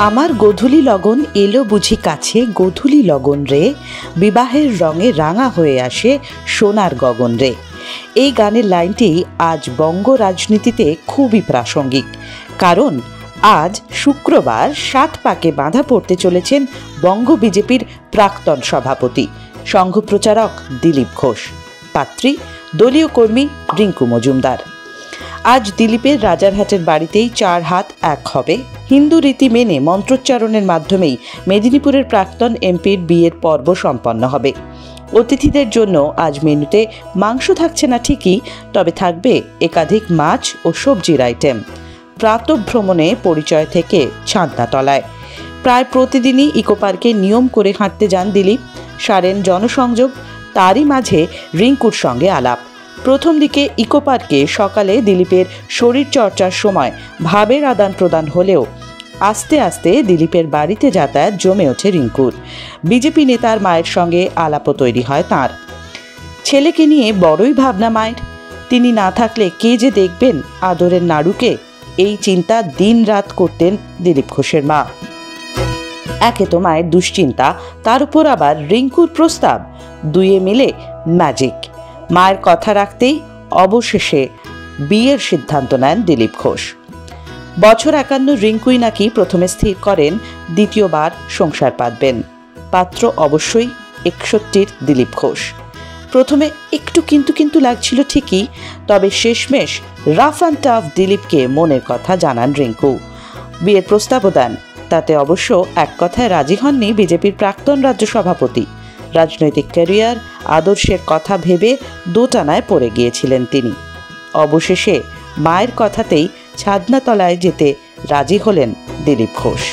আমার গোধূলি লগন এলো বুঝি কাছে, গোধূলি লগন রে, বিবাহের রঙে রাঙা হয়ে আসে সোনার গগন রে। এই গানের লাইনটি আজ বঙ্গ রাজনীতিতে খুবই প্রাসঙ্গিক, কারণ আজ শুক্রবার 7 পাকে বাঁধা পড়তে চলেছেন বঙ্গ বিজেপির প্রাক্তন সভাপতি সংঘ প্রচারক দিলীপ ঘোষ, পাত্রী দলীয় কর্মী রিঙ্কু মজুমদার। আজ দিলীপের রাজারহাটের বাড়িতেই 4 হাত 1 হবে। হিন্দু রীতি মেনে মন্ত্রোচ্চারণের মাধ্যমেই মেদিনীপুরের প্রাক্তন এমপির বিয়ের পর্ব সম্পন্ন হবে। অতিথিদের জন্য আজ মেনুতে মাংস থাকছে না ঠিকই, তবে থাকবে একাধিক মাছ ও সবজির আইটেম। প্রাতঃভ্রমণে পরিচয় থেকে ছাদনাতলায়। প্রায় প্রতিদিনই ইকো পার্কে নিয়ম করে হাঁটতে যান দিলীপ, সারেন জনসংযোগ। তারই মাঝে রিঙ্কুর সঙ্গে আলাপ। প্রথম দিকে ইকো পার্কে সকালে দিলীপের শরীর চর্চার সময় ভাবের আদান প্রদান হলেও আস্তে আস্তে দিলীপের বাড়িতে যাতায়াত জমে ওঠে রিঙ্কুর। বিজেপি নেতার মায়ের সঙ্গে আলাপও তৈরি হয় তাঁর। ছেলেকে নিয়ে বড়ই ভাবনা মায়ের। তিনি না থাকলে কে যে দেখবেন আদরের নাড়ুকে, এই চিন্তা দিন রাত করতেন দিলীপ ঘোষের মা। একে তো মায়ের দুশ্চিন্তা, তার উপর আবার রিঙ্কুর প্রস্তাব, দুয়ে মিলে ম্যাজিক। মায়ের কথা রাখতেই অবশেষে বিয়ের সিদ্ধান্ত নেন দিলীপ ঘোষ। বছর 51 রিঙ্কুই নাকি প্রথমে স্থির করেন দ্বিতীয়বার সংসার পাতবেন। পাত্র অবশ্যই 61 দিলীপ ঘোষ। প্রথমে একটু কিন্তু লাগছিল ঠিকই, তবে শেষমেশ রাফ অ্যান্ড টাফ দিলীপকে মনের কথা জানান রিঙ্কু। বিয়ের প্রস্তাবও দেন। তাতে অবশ্য এক কথায় রাজি হননি বিজেপির প্রাক্তন রাজ্য সভাপতি। রাজনৈতিক ক্যারিয়ার, আদর্শের কথা ভেবে দোটানায় পড়ে গিয়েছিলেন তিনি। অবশেষে মায়ের কথাতেই ছাদনাতলায় যেতে রাজি হলেন দিলীপ ঘোষ।